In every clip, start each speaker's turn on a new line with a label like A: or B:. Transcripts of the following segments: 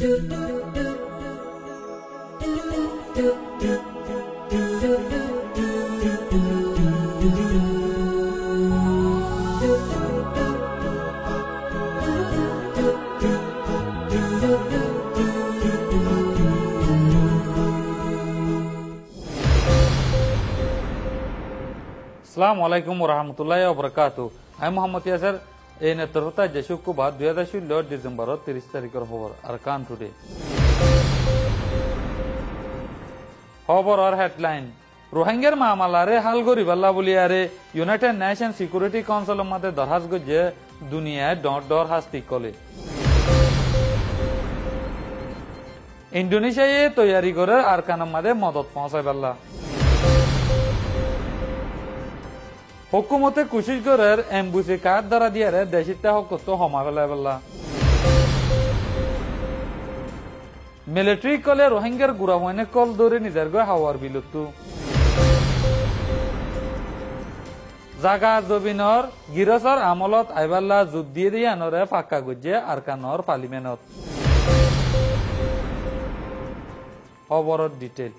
A: আসসালামুআলাইকুম ওরহামতুল্লাহি ওয়াবারাকাতুহু। আমি মোহাম্মদ ইয়াসির। এই নেতৃত্বতা যে শুক্রবার 2016 ডিসেম্বর 30 তারিখের খবর আরকান টুডে। খবরের হেডলাইন: রোহিঙ্গার মামলারে হাল করিবাল্লা বলিয়ারে ইউনাইটেড নেশন সিকিউরিটি কাউন্সিলের মধ্যে দরখাস্ত গজে দুনিয়ায় ডর হাস্তি কলে। ইন্দোনেশিয়ায় তৈয়ারি করে আরকানের মধ্যে মদত পৌঁছাইবাল্লা। হুকুমতে কুশিশ করে এমবুসি কার্ড দ্বারা দিয়ে দেশিতে হকত হমা ফেলাইবাল্লা। মিলিটারি কলে রোহিঙ্গার গুড়া হইনে কল ধরে নিজের গয় হাওয়ার বিলুপ্ত। জাগা জবিনর গিরসর আমলত আইবাল্লা যুদ্ধ দিয়ে আনরে ফাঁকা গুজে আরকানর পার্লিমেন্টত। খবরের ডিটেল: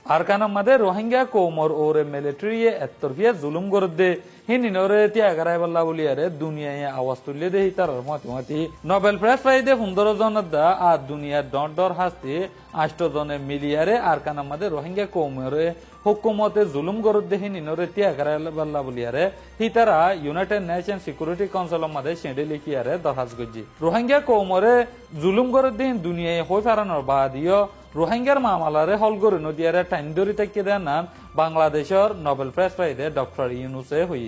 A: আরকানের মধ্যে রোহিঙ্গা কৌমর ওরে মিলিটারি এতরফিয়া জুলুম করে দে হিনিনরে ত্যাগারাই বল্লা বলিয়ারে দুনিয়ায় আওয়াজ তুললে দে তার মতি নোবেল প্রাইজ পাইদে 15 জনের দা আর দুনিয়ার ডর হাসতে 8 জনে মিলিয়ারে আরকানের মধ্যে রোহিঙ্গা কৌমরে হুকুমতে জুলুম করে দে হিনিনরে ত্যাগারাই বল্লা বলিয়ারে হিতারা ইউনাইটেড নেশন সিকিউরিটি কাউন্সিলের মধ্যে সেঁড়ে লিখিয়ারে দরখাস্ত করছি। রোহিঙ্গা কৌমরে জুলুম করে দিন দুনিয়ায় হয়ে ফেরানোর বাদিও রোহিঙ্গার মামলারে হল করে নদিয়ারে টাইম ধরে থেকে দেন নাম বাংলাদেশের নোবেল প্রাইজ পাইদে ডক্টর ইউনুসে হই।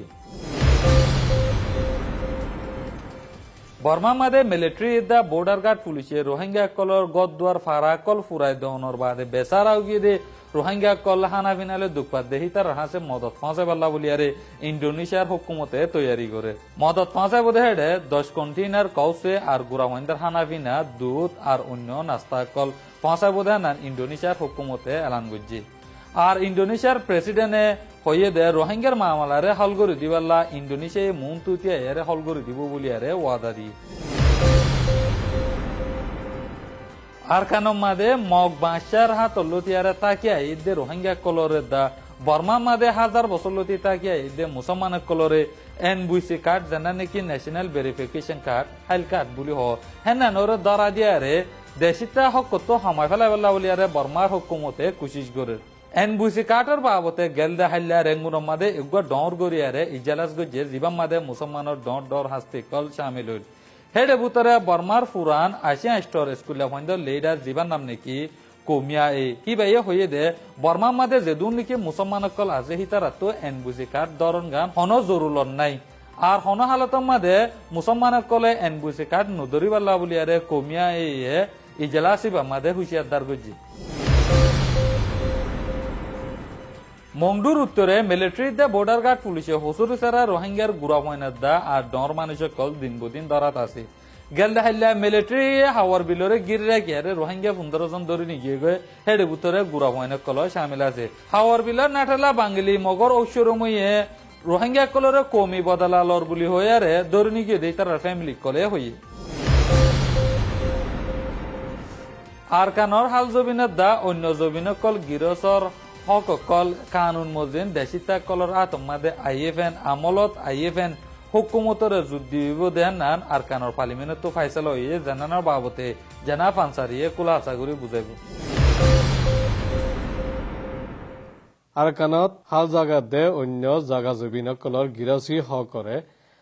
A: বর্মার মাঝে মিলিটারি দা বর্ডার গার্ড পুলিশে রোহিঙ্গা কলর গদুয়ার ফারা কল ফুরাই দহনের বাদে বেচারাও গিয়ে দে রোহিঙ্গা কল হানা ফিনালে দুঃপাত দেহি তার হাসে মদত ফাঁসে পাল্লা বলিয়ারে ইন্দোনেশিয়ার হুকুমতে তৈয়ারি করে মদত ফাঁসে বোধে হেডে 10 কন্টেইনার কৌসে আর গুড়ামন্দার হানা ফিনা দুধ আর অন্য নাস্তা কল ফাঁসে বোধে নান ইন্দোনেশিয়ার হুকুমতে এলান করছে। আর ইন্দোনেশিয়ার প্রেসিডেন্টে হইয়ে দে রোহিঙ্গার মামলারে হল করে দিবাল্লা ইন্দোনেশিয়ায় মুন তুতিয়া এরে হল করে দিব বলিয়ারে ওয়াদা দি। আরকানের মাঝে মগ বাঁচার হাত লতিয়ারে তাকিয়া ঈদে রোহিঙ্গা কলরে দা বর্মার মাঝে 1000 বছর লতি তাকিয়া ঈদে মুসলমানের কলরে এনবিসি কার্ড জানা নাকি national verification card Hail card বলি হ হ্যাঁ ওরে দরা দিয়ারে দেশিতা হক তো হামাই ফেলাই বললা বলিয়ারে বর্মার হুকুমতে কুশিশ করে এনবিসি কার্ডের বাবতে গেলদা হাইল্লা রেঙ্গুনের মাঝে এগুলো ডর গড়িয়ারে ইজালাস গজে জীবন মাঝে মুসলমানের ডর হাস্তি কল সামিল হইল। হেডে ভিতরে বর্মার ফুরান আসিয়া স্টোর স্কুলে হইন্দ লেডার জীবন নাম নাকি কমিয়া কি বাইয়ে হইয়ে দে বর্মার মাঝে যেদুন নাকি মুসলমান কল আছে হিতারা তো এনবিসি কার্ড দরন গান হন জরুরন নাই। আর হন হালতের মাঝে মুসলমান কলে এনবিসি কার্ড নদরিবাল্লা বলিয়ারে কমিয়া ইজলাসিবা মাঝে হুশিয়ারদার গজি। মংডুর উত্তরে মিলিটারি দা বর্ডার গার্ড পুলিশে হসুর সারা রোহিঙ্গার গুড়া ময়নার দা আর ডর মানুষের কল দিন বদিন ধরাত আছে গেলদা হাইল্লা মিলিটারি হাওয়ার বিলরে গিরে গিয়ারে রোহিঙ্গা 15 জন ধরে নিয়ে গিয়ে হেডে ভিতরে গুড়া ময়নার কল সামিল আছে। হাওয়ার বিলর নাঠালা বাঙালি মগর ঔষরময়ে রোহিঙ্গা কলরে কমি বদলালর বুলি হয়ে আরে ধরে নিয়ে গিয়ে তার ফ্যামিলি কলে হই। আরকানর হাল জবিনের দা অন্য জবিনের কল গিরসর হক কল কানুন মজিন দেশিতা কলর আতমাদে আইএফএন আমলত আইএফএন হুকুমতর যুদ্ধ দেন নান আরকানর পার্লিমেন্ট তো ফাইসাল হইয়ে জানানোর বাবতে জানা পানসারিয়ে কুলা আশা করি বুঝাইব।
B: আরকানত হাল জাগা দে অন্য জাগা জবিন কলর গিরাসি হক করে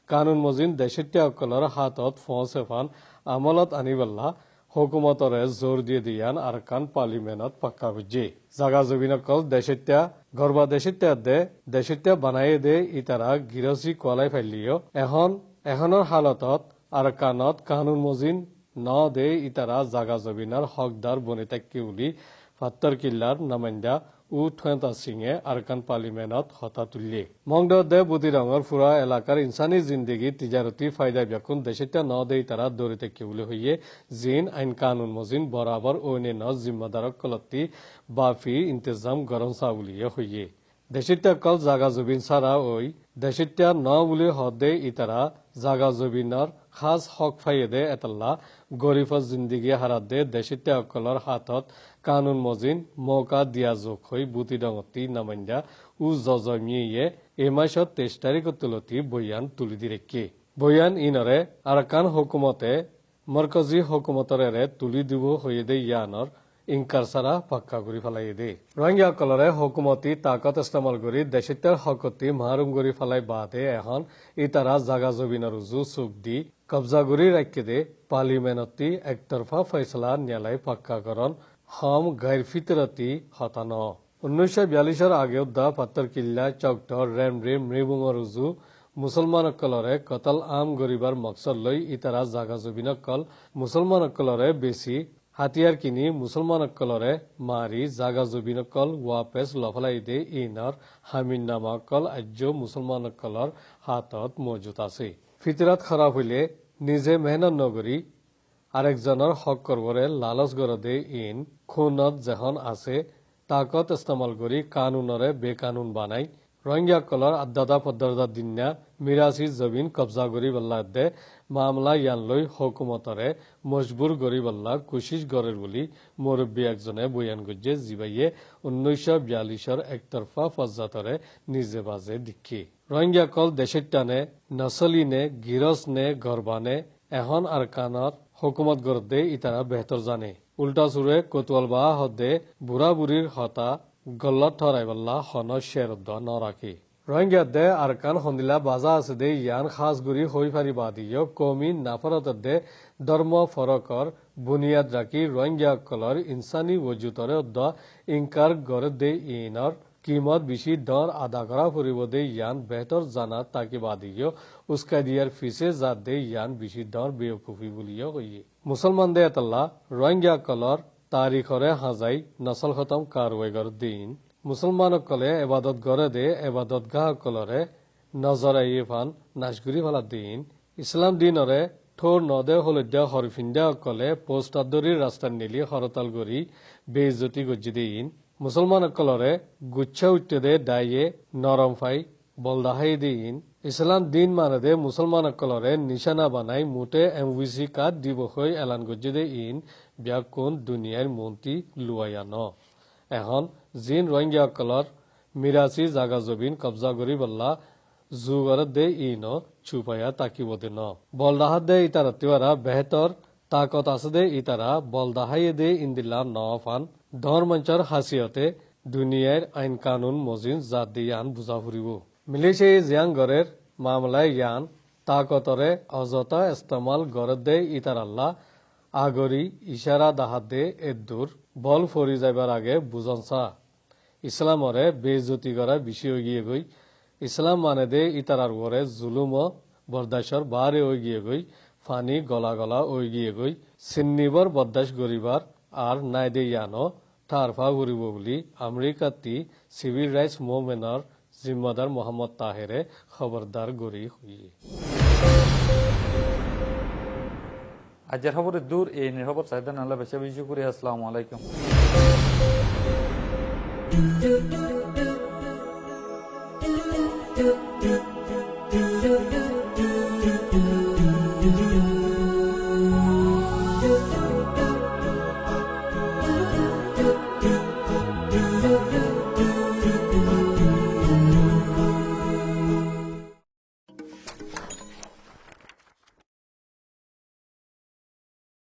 B: কানুন মজিন দেশিতা কলর হাতত ফৌসে ফান আমলত আনিবাল্লা হুকুমতরে জোর দিয়ে দিয়ান আরকান পার্লিমেন্টত পাক্কা বুঝে জাগা জবিন কল দেশিতা গর্বা দেশিতা বানাই দে ইতারা গিরসি কলাই ফেলিও এখনৰ হালতত আরকানত কানুন মজিন ন দে ইতারা জাগা জবিনার হকদার বনে থাকি বুলি ফাত্তর কিল্লার নামাইন্দা ঠেতা সিংয়ে আরকান পার্লিমেন্টত হতা তুললে মংড দে বুদি রঙর ফুরা এলাকার ইনসানি জিন্দগি তিজারতি ফায়দা ব্যাকুন দেশিতা ন দে তারা দৌড়ে থাকি বলে হইয়ে জিন আইন কানুন মজিন বরাবর ওনে ন জিম্মাদারক কলতি বাফি ইন্তজাম গরম সা বলিয়ে হইয়ে দেশিতা কল জাগা জবিন সারা ওই দেশিতা ন বলে হদে ইতারা জাগা জবিনার খাস হক ফাইয়ে দে এতলা গরিফত জিন্দিগি হারাত দে দেশিতে অকলর হাতত কানুন মজিন মৌকা দিয়া যোগ হই বুতি ডঙতি নামাইন্দা উ জজমিয়ে এ মাসত 23 তারিখ তুলতি বয়ান তুলি দিরেকি বয়ান ইনরে আরাকান হুকুমতে মরকজি হুকুমতরে তুলি দিব হয়ে দে ইয়ানর ইনকার সারা পাক্কা করি ফেলাই দে রোহিঙ্গা কলরে হুকুমতি তাকত ইস্তেমাল করি দেশিতের হকতি মাহরুম করি ফেলাই বাদে এখন ইতারা জাগা জবিনের উজু চুক দি কবজা করি রাখি দে পার্লিমেন্টতি একতরফা ফয়সলা ন্যায়ালয় পাক্কাকরণ হম গাইর ফিতরতি হতান 1942 আগে দা পাত্তর কিল্লা চকটর রেমরে মৃবুঙর উজু মুসলমান অকলরে কতল আম গরিবার মকসদ লই ইতারা জাগা জবিন অকল মুসলমান অকলরে বেশি হাতিয়ার কিনি মুসলমান অকলরে মারি জাগা জবিন অকল ওয়াপেস লফলাই দে ইনর হামিন নামা অকল আজ্য মুসলমান অকলর হাতত মজুত আছে ফিতরাত খারাপ হইলে নিজে মেহনত নগরী আরেকজনের হক করবরে লালচ গরদে ইন খুনত যেহন আছে তাকত ইস্তেমাল করি কানুনরে বেকানুন বানাই রোহিঙ্গা কলর আদাদা পদ্দারদা দিন্যা মিরাসি জবিন কবজা করি বল্লা দে মামলা ইয়ান লই হুকুমতরে মজবুর করি বল্লা কোশিশ গরের বলি মুরব্বী একজনে বয়ান গজ্জে জিবাইয়ে 1942 একতরফা ফজ্জাতরে নিজে বাজে দিক্ষি রোহিঙ্গা কল দেশের টানে নসলি নে গিরস নে গরবানে এখন আর কানত হুকুমত গরদে ইতারা বেহতর জানে উল্টা সুরে কোতওয়াল বা হদে বুড়া বুড়ির হতা গল্লত ঠরাইবল্লা হন শেরদ্দ নরাকি রোহিঙ্গা দে আর কান হন্দিলা বাজা আছে দে ইয়ান খাস গুরি হই ফারি বাদিও কমি নাফরত দে ধর্ম ফরকর বুনিয়াদ রাখি রোহিঙ্গা কলর ইনসানি ওজুতরে অদ্দ ইনকার গরে দে ইনর কিমত বেশি দর আদা করা ফুরিব দে ইয়ান বেহতর জানা তাকে বাদিও উস্কা দিয়ার ফিসে জাত দে ইয়ান বেশি দর বেওকুফি বলিও হইয়ে মুসলমান দে এতলা রোহিঙ্গা কলর তারিখরে হাজাই নসল খতম কারওয়েগর দিন মুসলমান কলে এবাদত গড়ে দে এবাদত গাহ কলরে নজর ইফান নাশগুরি ফলা দিন ইসলাম দিনরে ঠোর নদে হলদ্যা হরফিন্দা কলে পোস্ট আদরির রাস্তা নিলি হরতাল গরি বেইজ্জতি গজ্জি দিন মুসলমান কলরে গুচ্ছা উঠতে দে দায়ে নরম ফাই বলদাহাই দিন ইসলাম দিন মানে দে মুসলমান কলরে নিশানা বানাই মুটে এমভিসি কার্ড দিব হই এলান গজ্জি দে ইন ব্যাকুন দুনিয়ার মন্ত্রী লুয়াইয়ান এখন জিন রোহিঙ্গা কলর মিরাসি জাগা জবিন কবজা করি বল্লা জুগর দে ইন চুপায়া তাকিব দে ন বলদাহাত দে ইতারা তিওয়ারা বেহতর তাকত আছে দে ইতারা বলদাহাই দে ইন্দিল্লা নফান ধর্মঞ্চর হাসিয়তে দুনিয়ার আইন কানুন মজিন জাত দিয়ে আন বুঝা ফুরিব মিলিছে জিয়াং গরের মামলায় ইয়ান তাকতরে অযথা ইস্তেমাল গরদ দে ইতার আল্লাহ আগরি ইশারা দাহাত দে এদুর বল ফরি যাইবার আগে বুঝনসা ইসলামরে বেইজ্জতি করা বিষয় গিয়ে গই ইসলাম মানে দে ইতারার ওরে জুলুম বরদাসর বারে ওই গিয়ে গই ফানি গলা গলা ওই গিয়ে গই সিন্নিবর বরদাস গরিবার আর নাই দে ইয়ানো টারফা ঘুরিব বলি আমেরিকাতি সিভিল রাইটস মুভমেন্টর জিম্মাদার মোহাম্মদ তাহেরে খবরদার গরি হইয়ে
A: আজের খবরের দূর এই নির্খবর চাহিদা নাহলে বেশি বেশি করে আসসালামু আলাইকুম